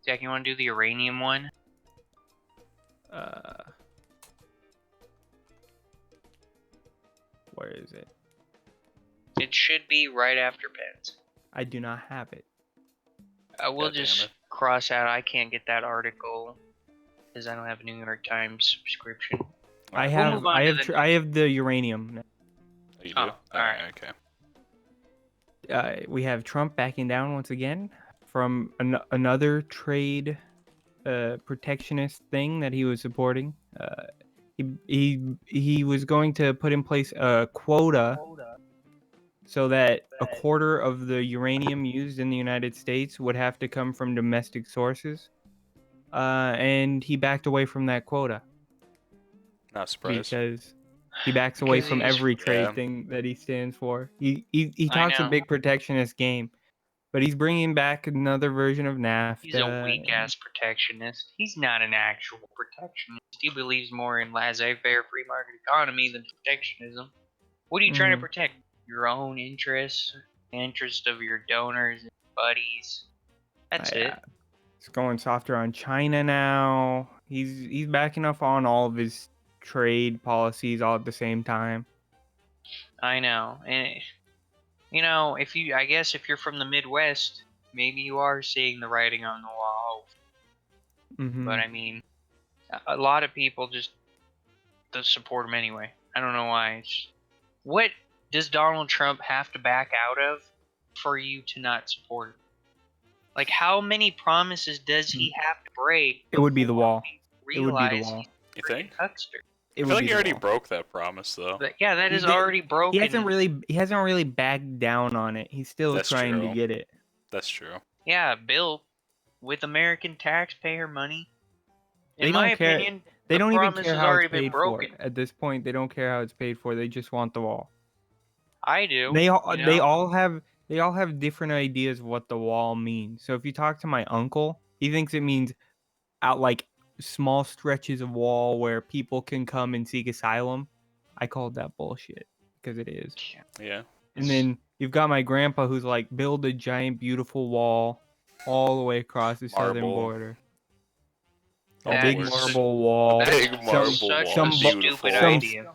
Jack, you want to do the uranium one? Where is it? It should be right after Pence. I do not have it. We'll just cross out. I can't get that article because I don't have a New York Times subscription. I have the uranium. Oh, you do? Oh, all right. Okay. We have Trump backing down once again from another trade protectionist thing that he was supporting. He was going to put in place a quota so that a quarter of the uranium used in the United States would have to come from domestic sources. And he backed away from that quota. Not surprised. Because he backs away from every trade thing that he stands for. He talks a big protectionist game, but he's bringing back another version of NAFTA. He's a weak-ass protectionist. He's not an actual protectionist. He believes more in laissez-faire free market economy than protectionism. What are you trying to protect? Your own interests, the interest of your donors and buddies. That's it. He's going softer on China now. He's backing off on all of his trade policies all at the same time. I know. And I guess if you're from the Midwest, maybe you are seeing the writing on the wall. But I mean, a lot of people just don't support him anyway. I don't know why. What does Donald Trump have to back out of for you to not support him? Like, how many promises does he have to break? It would be the wall. It would be the wall. You think? Huckster. I feel like he already broke that promise, though. But yeah, that is already broken. He hasn't really backed down on it. He's still trying to get it. That's true. Yeah, built with American taxpayer money. In my opinion, they don't even care how it's paid for. At this point, they don't care how it's paid for. They just want the wall. I do. They all have different ideas of what the wall means. So if you talk to my uncle, he thinks it means out like small stretches of wall where people can come and seek asylum. I called that bullshit because it is. Yeah. And then you've got my grandpa who's like, build a giant beautiful wall all the way across the southern border. A big marble wall.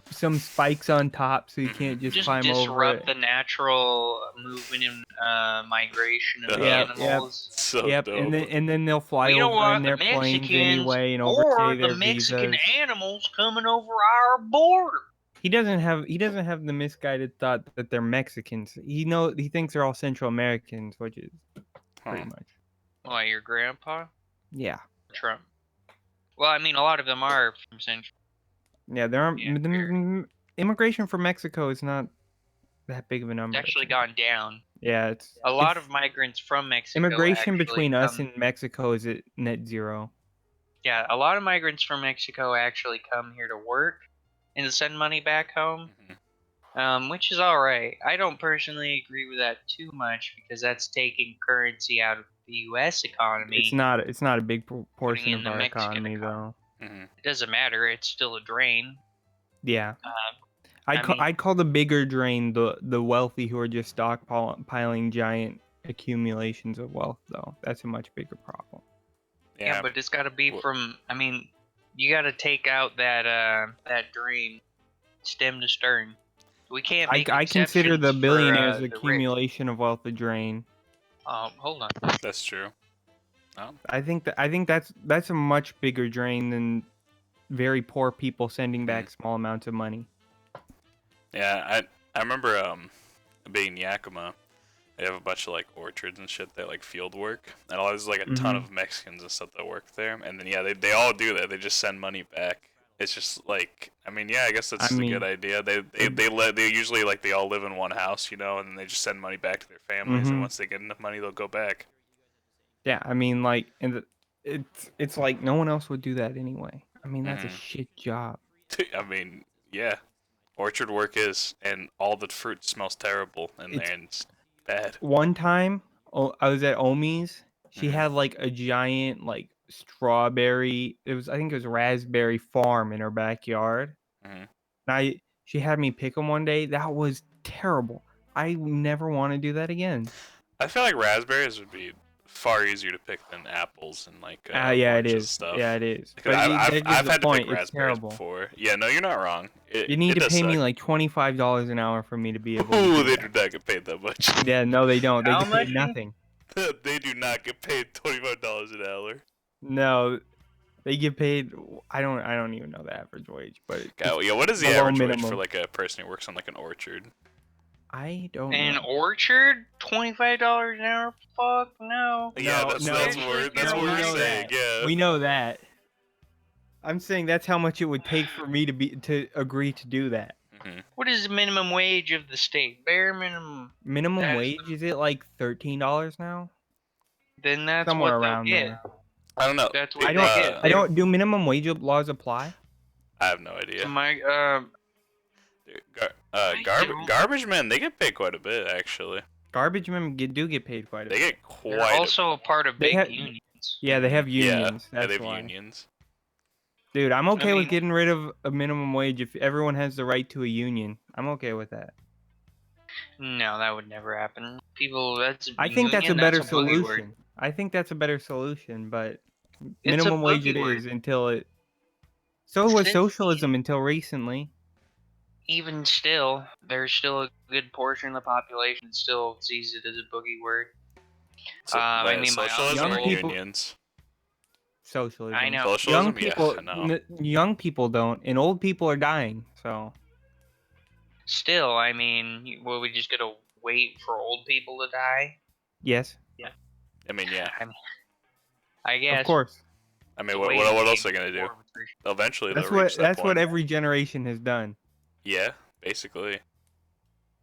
Some spikes on top so you can't just climb over it. Disrupt the natural movement and migration of animals. So dope. And then they'll fly over in their planes anyway and overstay their visas. Or the Mexican animals coming over our border. He doesn't have the misguided thought that they're Mexicans. He thinks they're all Central Americans, which is pretty much. Why, your grandpa? Yeah. Trump. Well, I mean, a lot of them are from Central. Yeah, there are. Immigration from Mexico is not that big of a number. It's actually gone down. Yeah, it's a lot of migrants from Mexico. Immigration between us and Mexico is at net zero. Yeah, a lot of migrants from Mexico actually come here to work and send money back home, which is all right. I don't personally agree with that too much because that's taking currency out of the U.S. economy. It's not a big portion of our economy, though. It doesn't matter. It's still a drain. Yeah. I'd call the bigger drain the wealthy who are just stockpiling giant accumulations of wealth, though. That's a much bigger problem. Yeah, but it's got to be from. I mean, you got to take out that drain, stem to stern. We can't. I consider the billionaires' accumulation of wealth a drain. Hold on. That's true. Oh. I think that's a much bigger drain than very poor people sending back small amounts of money. Yeah, I remember being in Yakima. They have a bunch of like orchards and shit that like field work, and there's like a ton of Mexicans and stuff that work there. And then they all do that. They just send money back. It's just like, I mean, yeah, I guess that's a good idea. They usually like they all live in one house, and then they just send money back to their families, and once they get enough money, they'll go back. Yeah, I mean, like, it's like no one else would do that anyway. I mean, that's a shit job. I mean, yeah, orchard work is, and all the fruit smells terrible in there, and it's bad. One time, I was at Omi's. She had like a giant like strawberry. I think it was raspberry farm in her backyard. And she had me pick them one day. That was terrible. I never want to do that again. I feel like raspberries would be far easier to pick than apples and like Yeah, it oranges and is. stuff. Yeah, it is. Because But that gives I've the had to pick point. It's raspberries terrible. before. Yeah, no, you're not wrong. You need It to does pay me suck. like $25 an hour for me to be able to Ooh, do they that. do not get paid that much. Yeah, no, they don't. They How get paid much? nothing. They do not get paid $25 an hour. No, they get paid. I don't even know the average wage, but it's Yeah, what is the below average wage for minimum. like a person who works on like an orchard? I don't An know. orchard, $25 an hour? Fuck no. Yeah, No, that's no, that's Especially what if that's you're what a we're we know miner. saying. that. Yeah. We know that. I'm saying that's how much it would take for me to agree to do that. hmm What is the minimum wage of the state? Bare minimum. Minimum That's wage, is it like $13 now? Then that's Somewhere what they'll around get. there. I don't know. That's I what they don't get. I don't do minimum wage laws apply? I have no idea. My Dude, I don't. garbage men, they get paid quite a bit actually. Garbage men do get paid quite a They bit. get They're quite. also a part of They big have unions. Yeah, they have Yeah, unions. yeah, they That's have why. unions. Dude, I'm I okay with mean, getting rid of a minimum wage if everyone has the right to a union. I'm okay with that. no, that would never happen. People, that's I think that's a union. That's better a boogie word. solution. I think that's a better solution, but It's a minimum wage boogie it word. is until it. So was Since socialism until recently. even still, there's still a good portion of the population that still sees it as a boogie word. So, I mean, my socialism Young or uncle. people, unions? socialism. I know. Young Socialism? Yeah, people, no. young people don't, and old people are dying. So Still, I mean, were we just gonna wait for old people to die? yes, I mean, yeah. I mean, I of guess course. I it's mean, a what waiting what game else are they gonna do? before attrition. Eventually, they'll That's reach that what point. every generation has done. Yeah, basically.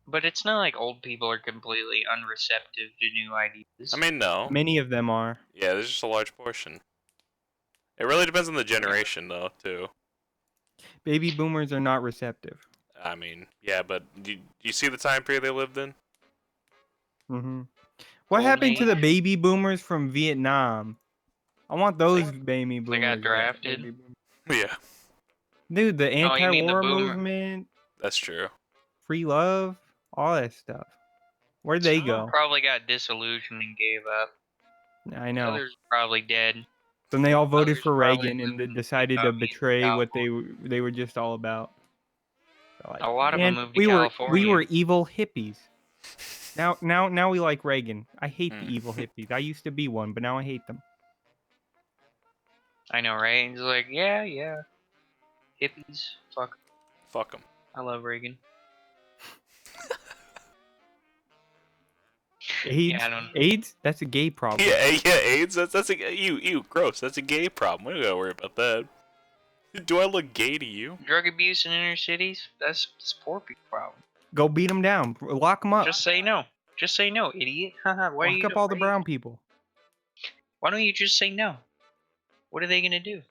But it's not like old people are completely unreceptive to new ideas. I mean, no. Many of them are. Yeah, there's just a large portion. It really depends on the generation, though, too. Baby boomers are not receptive. I mean, yeah, but do you see the time period they lived in? hmm What Golden happened to age, the baby boomers from Vietnam? I want those baby they got boomers back. drafted. Yeah, Dude, the Oh, you mean the anti-war boomer? movement, that's true. free love, all that stuff. Where'd they Some of them go? probably got disillusioned and gave up. I know. Others probably dead. Then they all voted Others for probably Reagan and they living in decided to Utah, betray what California. they were just all about. They're like, A lot of them man, moved to we California. were evil hippies. Now we like Reagan. I hate the Mm. evil hippies. I used to be one, but now I hate them. I know, right? He's like, yeah, hippies. Fuck. Fuck them. I love Reagan. AIDS, Yeah, I don't. AIDS, that's a gay problem. Yeah, AIDS. That's a you gross. That's a gay problem. We don't gotta worry about that. Do I look gay to you? Drug abuse in inner cities? That's poor people problem. Go beat them down. Lock them up. Just say no. Just say no, idiot. Haha. Lock up all the brown people. Why don't you just say no? What are they gonna do?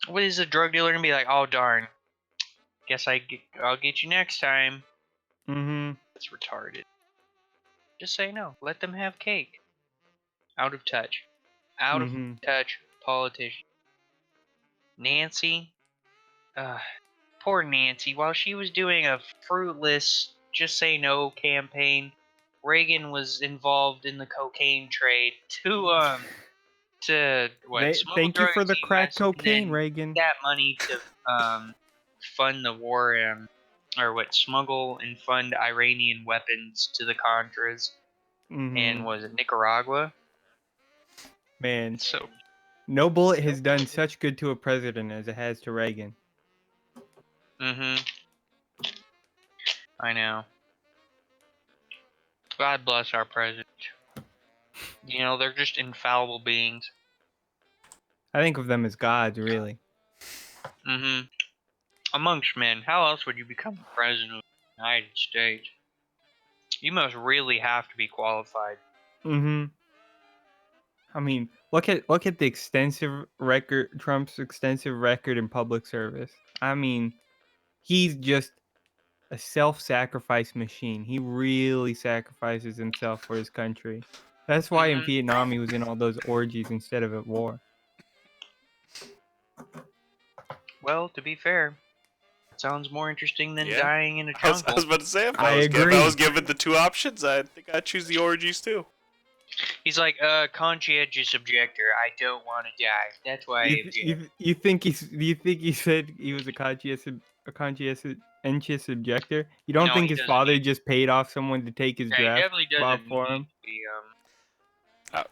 What is a drug dealer gonna be like? Oh darn. Guess I'll get you next time. Mm-hmm. That's retarded. Just say no. Let them have cake. Out of touch. Out of Mm-hmm. touch politician. Nancy. Poor Nancy. While she was doing a fruitless just say no campaign, Reagan was involved in the cocaine trade to smuggle Thank you drugs for the to crack US and cocaine, then Reagan. that money to fund the war smuggle and fund Iranian weapons to the Contras Mm-hmm. and was it Nicaragua? Man, So no bullet has done such good to a president as it has to Reagan. I know. God bless our president. You know, they're just infallible beings. I think of them as gods, really. Amongst men, how else would you become the president of the United States? You must really have to be qualified. Mm-hmm. I mean, look at the extensive record, Trump's extensive record in public service. I mean, he's just a self-sacrifice machine. He really sacrifices himself for his country. That's why in Vietnam he was in all those orgies instead of at war. Well, to be fair, it sounds more interesting than Yeah. dying in a I was jungle. about to say, if I I was agree. given the two options, I think I'd choose the orgies too. He's like, conscientious objector. I don't want to die. That's why I object. You think he's? Do you think he said he was a conscientious objector? You don't No, think he his doesn't father need. just paid off someone to take his Yeah, he draft definitely spot doesn't for need him? to be. I,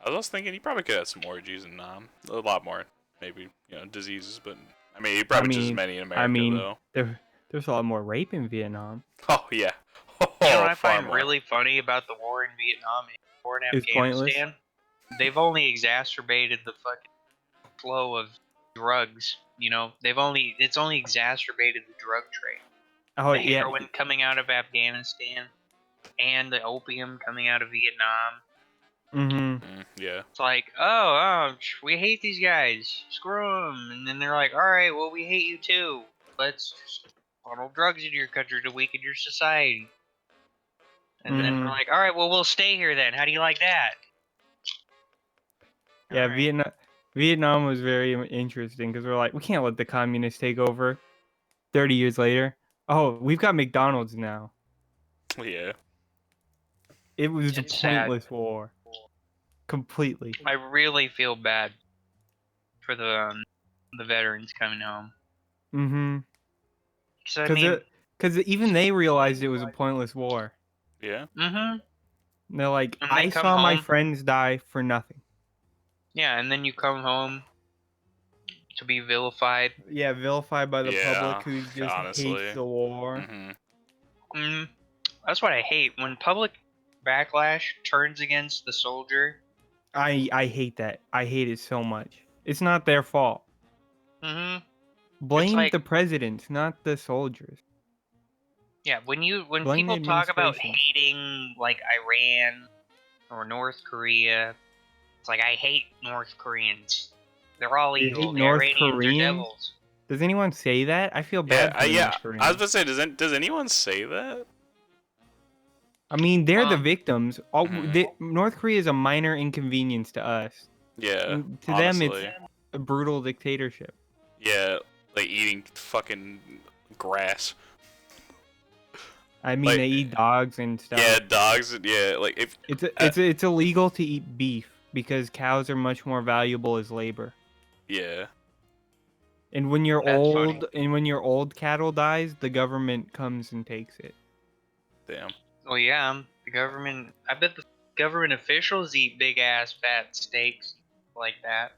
I was thinking he probably could have some orgies and a lot more, maybe diseases, but I mean, he probably just as many in America though. There's a lot more rape in Vietnam. Oh yeah, You know what I far find more. really funny about the war in Vietnam and the war in It's pointless. Afghanistan? They've only exacerbated the fucking flow of drugs. It's only exacerbated the drug trade. Oh The yeah, heroin coming out of Afghanistan and the opium coming out of Vietnam. Yeah. It's like, oh, we hate these guys. Screw them. And then they're like, all right, well, we hate you too. Let's just funnel drugs into your country to weaken your society. And then they're like, all right, well, we'll stay here then. How do you like that? yeah. Right. Vietnam was very interesting because we're like, we can't let the communists take over. 30 years later, oh, we've got McDonald's now. Yeah. It was a It's sad. pointless war. Completely. I really feel bad for the veterans coming home. Because even they realized it was a pointless war. Yeah. And they're like, they I come saw my home. friends die for nothing. Yeah, and then you come home to be vilified. Yeah, vilified by the public who just hates the war. That's what I hate when public backlash turns against the soldier. I hate that. I hate it so much. It's not their fault. Blame the presidents, not the soldiers. Yeah, when Blame people talk about hating like Iran or North Korea, it's like I hate North Koreans. They're all evil. The Iranians are devils. Does anyone say that? I feel bad for North Koreans. I was about to say, does anyone say that? I mean, they're the victims. North Korea is a minor inconvenience to us. Yeah. To them, it's a brutal dictatorship. Yeah, like eating fucking grass. I mean, they eat dogs and stuff. Yeah, dogs. Yeah, like if it's illegal to eat beef because cows are much more valuable as labor. Yeah. And when your old cattle dies, the government comes and takes it. Damn. Oh yeah, the government. I bet the government officials eat big ass fat steaks like that.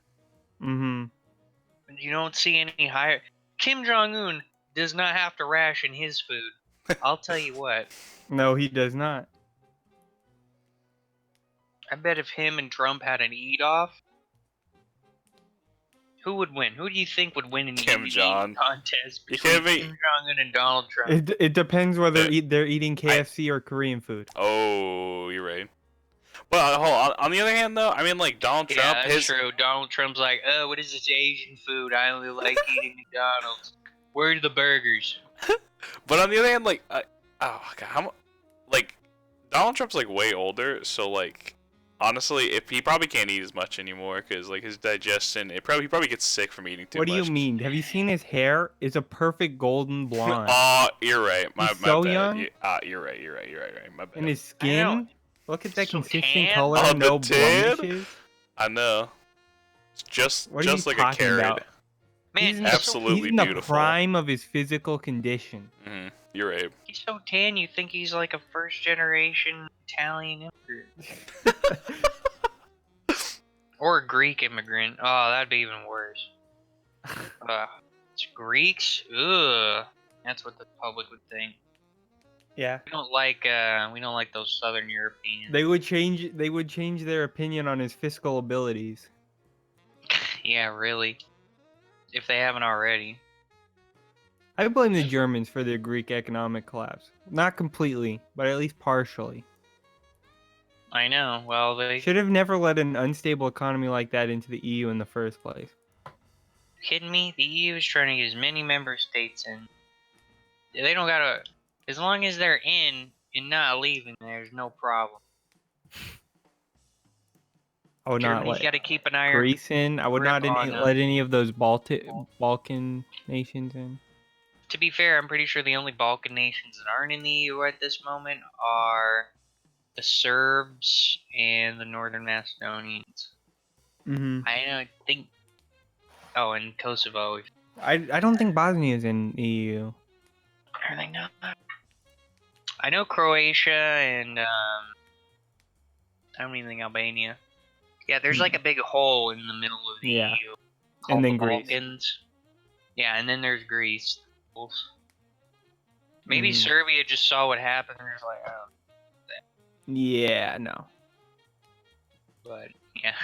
You don't see any higher. Kim Jong-un does not have to ration his food. I'll tell you what. No, he does not. I bet if him and Trump had an eat-off, who would win? Who do you think would win in the eating contest between Kim Jong-un and Donald Trump? It depends whether they're eating KFC or Korean food. Oh, you're right. But hold on the other hand, though, I mean, like Donald Trump. Yeah, that's true. Donald Trump's like, oh, what is this Asian food? I only like eating McDonald's. Where are the burgers? But on the other hand, like, oh god, Donald Trump's like way older, so like, honestly, if he probably can't eat as much anymore because like his digestion, he probably gets sick from eating too much. What do you mean? Have you seen his hair? It's a perfect golden blonde. Oh, you're right. My so bad. young. You're right. My bad. And his skin. Look at that consistent color, oh, no blemishes. I know. It's just like a carrot. About? Man, he's absolutely beautiful. He's in the prime of his physical condition. You're right. He's so tan, you think he's like a first-generation Italian immigrant. Or a Greek immigrant. Oh, that'd be even worse. It's Greeks? Ugh. That's what the public would think. Yeah. We don't like those Southern Europeans. They would change their opinion on his fiscal abilities. Yeah, really. If they haven't already. I blame the Germans for their Greek economic collapse. Not completely, but at least partially. I know. Well, they should have never let an unstable economy like that into the EU in the first place. Kidding me? The EU is trying to get as many member states in. They don't gotta. As long as they're in and not leaving, there's no problem. I would not let got to keep an eye Greece in. I would not let any of those Balkan nations in. To be fair, I'm pretty sure the only Balkan nations that aren't in the EU at this moment are the Serbs and the Northern Macedonians. Mm-hmm. I don't think. Oh, and Kosovo. I don't think Bosnia is in EU. Are they not? I know Croatia and I don't even think Albania. Yeah, there's like a big hole in the middle of the Yeah. EU And called the then Greece. Balkans. Yeah, and then there's Greece. Maybe Mhm. Serbia just saw what happened and was like, oh, Yeah, no. but yeah.